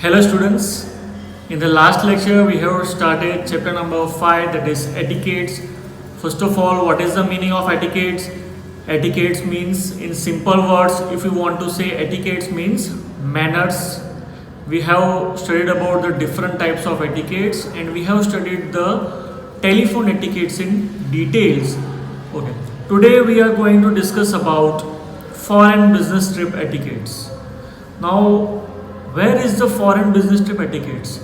Hello students, in the last lecture we have started chapter number 5, that is etiquettes. First of all, what is the meaning of etiquettes? Etiquettes means, in simple words, if you want to say, etiquettes means manners. We have studied about the different types of etiquettes and we have studied the telephone etiquettes in details. Okay. Today we are going to discuss about foreign business trip etiquettes. Now, where is the foreign business trip etiquettes?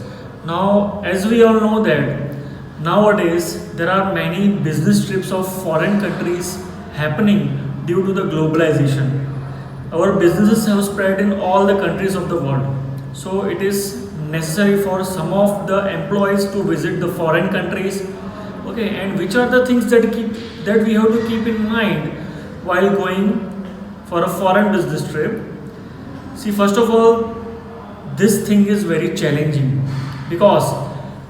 Now, as we all know that nowadays there are many business trips of foreign countries happening due to the globalization. Our businesses have spread in all the countries of the world. So it is necessary for some of the employees to visit the foreign countries. Okay, and which are the things that we have to keep in mind while going for a foreign business trip? See, first of all, this thing is very challenging because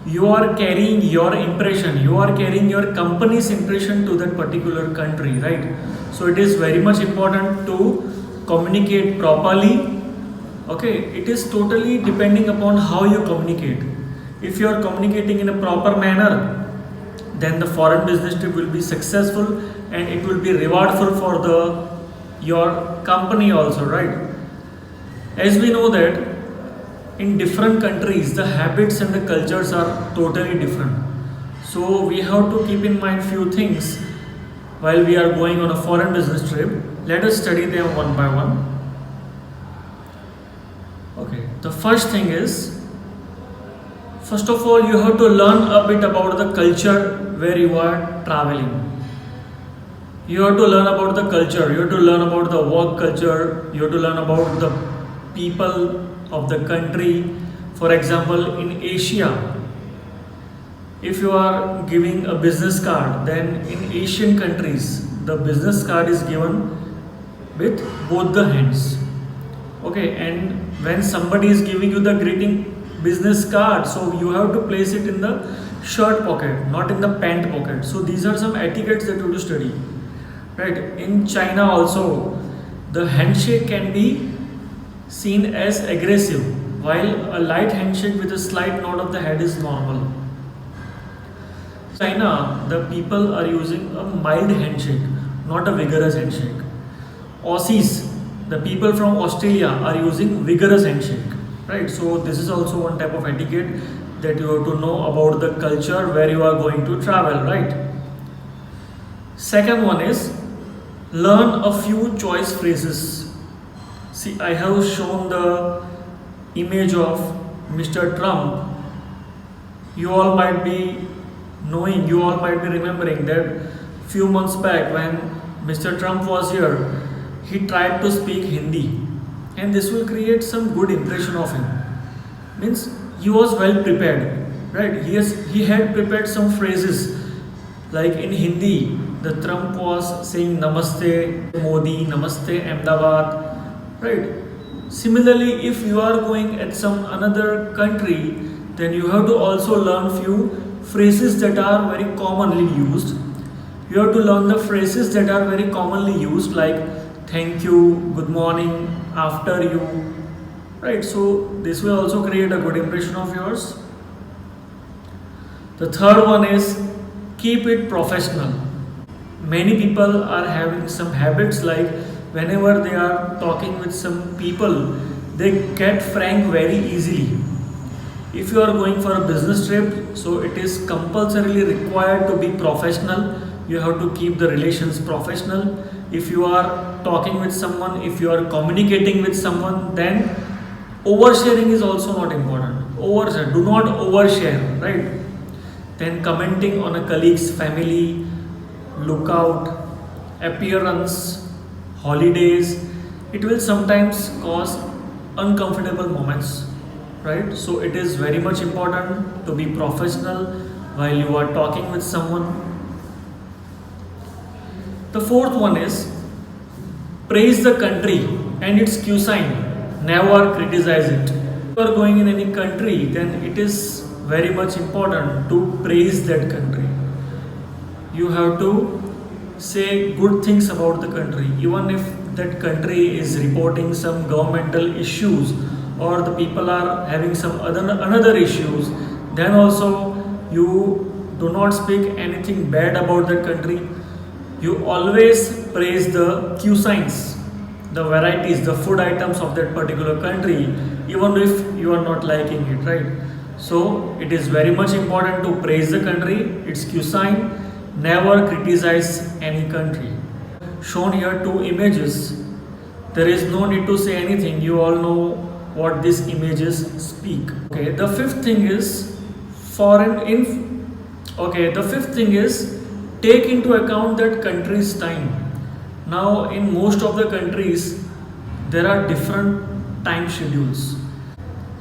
you are carrying your impression, you are carrying your company's impression to that particular country, right? So it is very much important to communicate properly. Okay, it is totally depending upon how you communicate. If you are communicating in a proper manner, then the foreign business trip will be successful and it will be rewardful for your company also, right? As we know that in different countries the habits and the cultures are totally different, so we have to keep in mind few things while we are going on a foreign business trip. Let us study them one by one. Okay, the first thing is, first of all, you have to learn a bit about the culture where you are traveling. You have to learn about the culture, you have to learn about the work culture, you have to learn about the people of the country. For example, in Asia, if you are giving a business card, then in Asian countries the business card is given with both the hands. Okay, and when somebody is giving you the greeting business card, so you have to place it in the shirt pocket, not in the pant pocket. So these are some etiquettes that you have to study, right? In China also, the handshake can be seen as aggressive, while a light handshake with a slight nod of the head is normal. China, the people are using a mild handshake, not a vigorous handshake. Aussies, the people from Australia, are using vigorous handshake, right? So this is also one type of etiquette that you have to know about the culture where you are going to travel, right? Second one is, learn a few choice phrases. See, I have shown the image of Mr. Trump. You all might be knowing, you all might be remembering that few months back when Mr. Trump was here, he tried to speak Hindi, and this will create some good impression of him. Means he was well prepared, right? He had prepared some phrases like in Hindi. The Trump was saying Namaste Modi, Namaste Ahmedabad. Right. Similarly, if you are going at some another country, then you have to also learn few phrases that are very commonly used. You have to learn the phrases that are very commonly used, like thank you, good morning, after you. Right. So this will also create a good impression of yours. The third one is, keep it professional. Many people are having some habits like, whenever they are talking with some people, they get frank very easily. If you are going for a business trip, so it is compulsorily required to be professional. You have to keep the relations professional. If you are talking with someone, if you are communicating with someone, then oversharing is also not important. Overshare, do not overshare, right? Then commenting on a colleague's family, lookout, appearance, holidays, it will sometimes cause uncomfortable moments, right? So it is very much important to be professional while you are talking with someone. The fourth one is, praise the country and its cuisine, never criticize it. If you are going in any country, then it is very much important to praise that country. You have to say good things about the country, even if that country is reporting some governmental issues or the people are having some other another issues, then also you do not speak anything bad about that country. You always praise the cuisines, the varieties, the food items of that particular country, even if you are not liking it, right? So it is very much important to praise the country, its cuisine, never criticize any country. Shown here two images. There is no need to say anything, you all know what these images speak. Okay, the fifth thing is the fifth thing is take into account that country's time. Now in most of the countries there are different time schedules.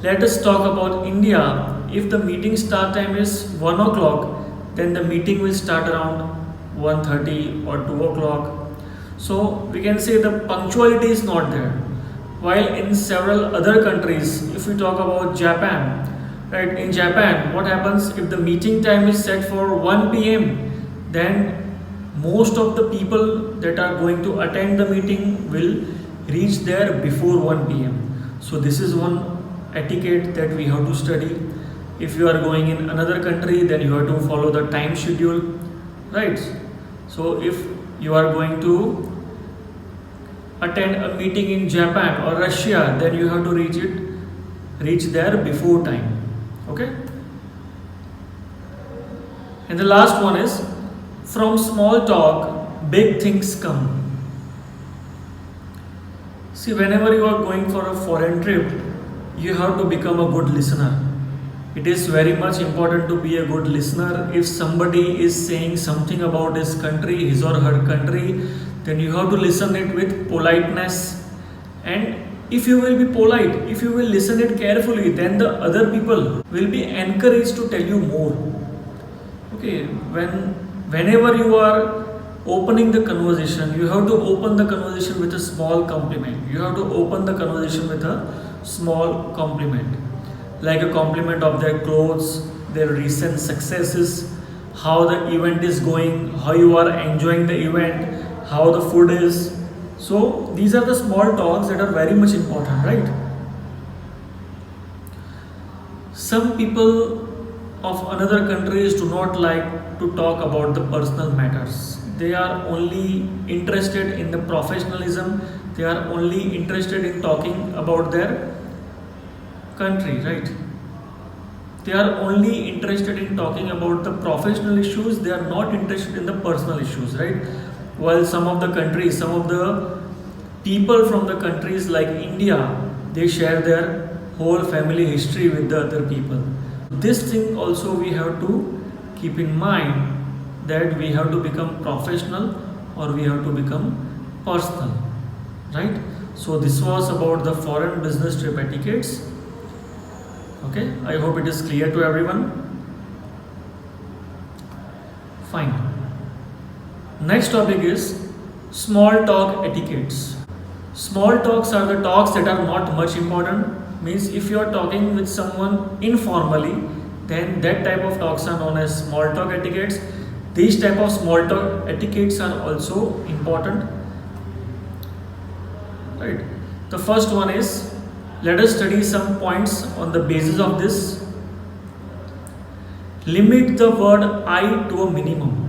Let us talk about India. If the meeting start time is 1 o'clock, then the meeting will start around 1:30 or 2 o'clock. So we can say the punctuality is not there. While in several other countries, if we talk about Japan, right, in Japan what happens if the meeting time is set for 1 p.m., then most of the people that are going to attend the meeting will reach there before 1 p.m. So this is one etiquette that we have to study. If you are going in another country, then you have to follow the time schedule, right? So if you are going to attend a meeting in Japan or Russia, then you have to reach there before time. Okay, and the last one is from small talk big things come. See, whenever you are going for a foreign trip, you have to become a good listener. It is very much important to be a good listener. If somebody is saying something about his country, his or her country, then you have to listen it with politeness. And if you will be polite, if you will listen it carefully, then the other people will be encouraged to tell you more. Okay, whenever you are opening the conversation, you have to open the conversation with a small compliment. You have to open the conversation with a small compliment, like a compliment of their clothes, their recent successes, how the event is going, how you are enjoying the event, how the food is. So these are the small talks that are very much important, right? Some people of another countries do not like to talk about the personal matters. They are only interested in the professionalism. They are only interested in talking about their country, right? They are only interested in talking about the professional issues. They are not interested in the personal issues, right? While some of the countries, some of the people from the countries like India, they share their whole family history with the other people. This thing also we have to keep in mind, that we have to become professional or we have to become personal, right? So this was about the foreign business trip etiquettes. Okay, I hope it is clear to everyone. Fine. Next topic is small talk etiquettes. Small talks are the talks that are not much important. Means if you are talking with someone informally, then that type of talks are known as small talk etiquettes. These type of small talk etiquettes are also important, right? The first one is, let us study some points on the basis of this. Limit the word I to a minimum.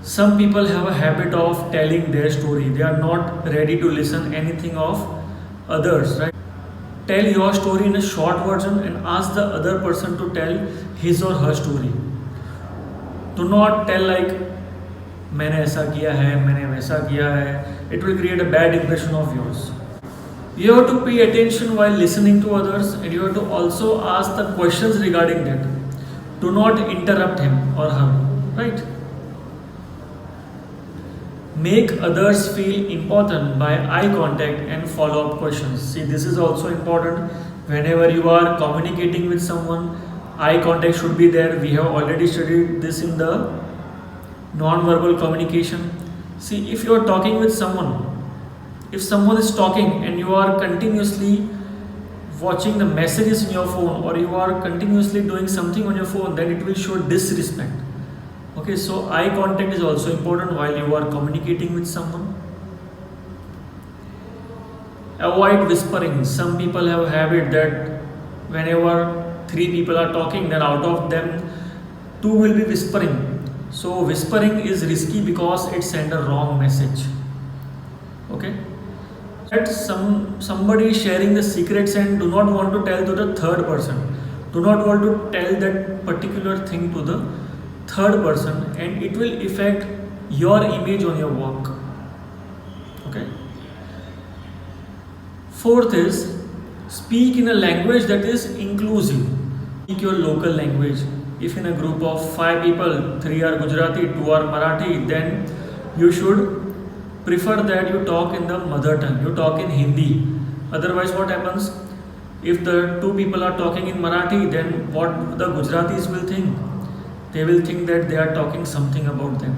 Some people have a habit of telling their story. They are not ready to listen anything of others, right? Tell your story in a short version and ask the other person to tell his or her story. Do not tell like मैंने ऐसा किया है, मैंने वैसा किया है. It will create a bad impression of yours. You have to pay attention while listening to others, and you have to also ask the questions regarding that. Do not interrupt him or her, right? Make others feel important by eye contact and follow-up questions. See, this is also important. Whenever you are communicating with someone, eye contact should be there. We have already studied this in the non-verbal communication. See, if you are talking with someone, if someone is talking and you are continuously watching the messages in your phone, or you are continuously doing something on your phone, then it will show disrespect. Okay, so eye contact is also important while you are communicating with someone. Avoid whispering. Some people have a habit that whenever three people are talking, then out of them two will be whispering. So whispering is risky because it sends a wrong message. Okay. That somebody is sharing the secrets and do not want to tell to the third person. Do not want to tell that particular thing to the third person, and it will affect your image on your work. Okay. Fourth is speak in a language that is inclusive. Speak your local language. If in a group of 5 people, 3 are Gujarati, 2 are Marathi, then you should prefer that you talk in the mother tongue, you talk in Hindi. Otherwise, what happens? If the 2 people are talking in Marathi, then what the Gujaratis will think? They will think that they are talking something about them.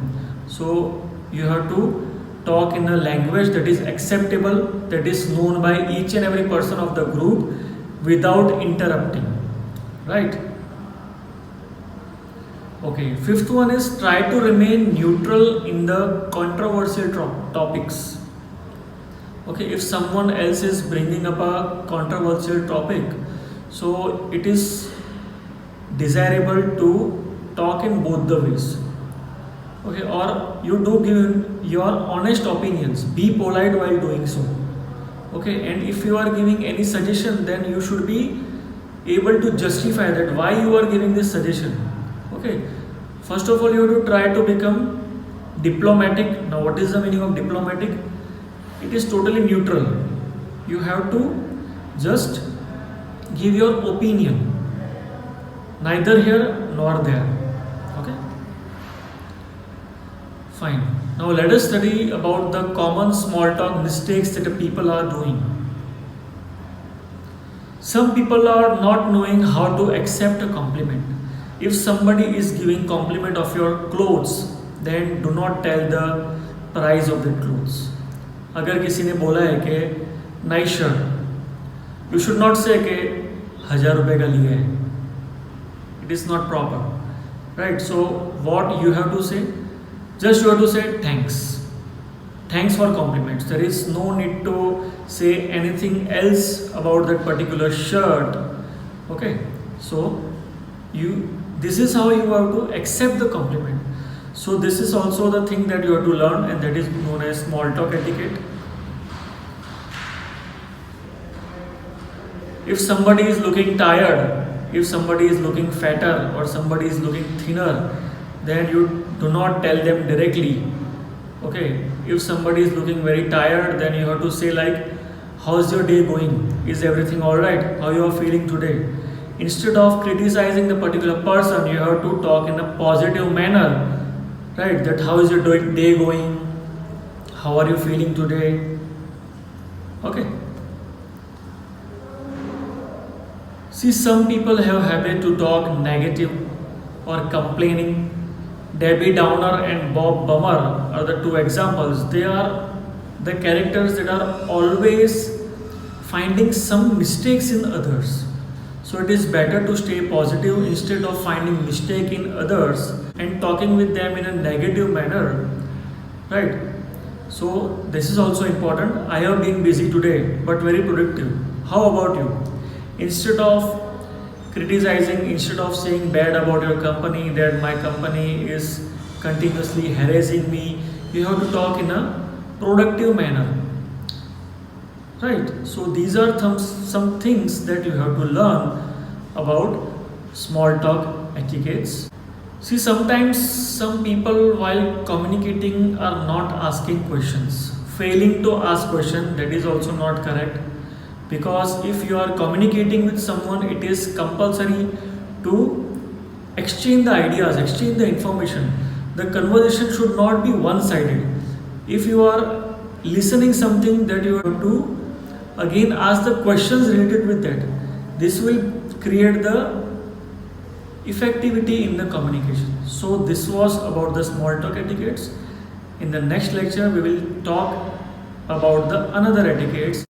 So you have to talk in a language that is acceptable, that is known by each and every person of the group without interrupting. Right? Okay, fifth one is try to remain neutral in the controversial topics. Okay, if someone else is bringing up a controversial topic, so it is desirable to talk in both the ways. Okay, or you do give your honest opinions, be polite while doing so. Okay, and if you are giving any suggestion, then you should be able to justify that why you are giving this suggestion. Okay, first of all, you have to try to become diplomatic. Now, what is the meaning of diplomatic? It is totally neutral. You have to just give your opinion, neither here nor there. Okay, fine. Now let us study about the common small talk mistakes that the people are doing. Some people are not knowing how to accept a compliment. If somebody is giving compliment of your clothes, then do not tell the price of the clothes. अगर किसी ने बोला है कि nice shirt, you should not say कि 1000 रुपए का लिया है. It is not proper, right? So what you have to say? Just you have to say thanks. Thanks for compliments. There is no need to say anything else about that particular shirt. Okay, so this is how you have to accept the compliment. So this is also the thing that you have to learn, and that is known as small talk etiquette. If somebody is looking tired, if somebody is looking fatter, or somebody is looking thinner, then you do not tell them directly. Okay, if somebody is looking very tired, then you have to say like, how's your day going? Is everything alright? How you are feeling today? Instead of criticizing the particular person, you have to talk in a positive manner, right? That how is your day going? How are you feeling today? Okay. See, some people have habit to talk negative or complaining. Debbie Downer and Bob Bummer are the 2 examples. They are the characters that are always finding some mistakes in others. So it is better to stay positive instead of finding mistake in others and talking with them in a negative manner, right? So this is also important. I have been busy today but very productive. How about you? Instead of criticizing, instead of saying bad about your company, that my company is continuously harassing me, you have to talk in a productive manner, right? So these are some things that you have to learn about small talk etiquettes. See, sometimes some people while communicating are not asking questions, failing to ask questions. That is also not correct, because if you are communicating with someone, it is compulsory to exchange the ideas, exchange the information. The conversation should not be one-sided. If you are listening something, that you have to again ask the questions related with that. This will create the effectivity in the communication. So this was about the small talk etiquettes. In the next lecture, we will talk about the another etiquettes.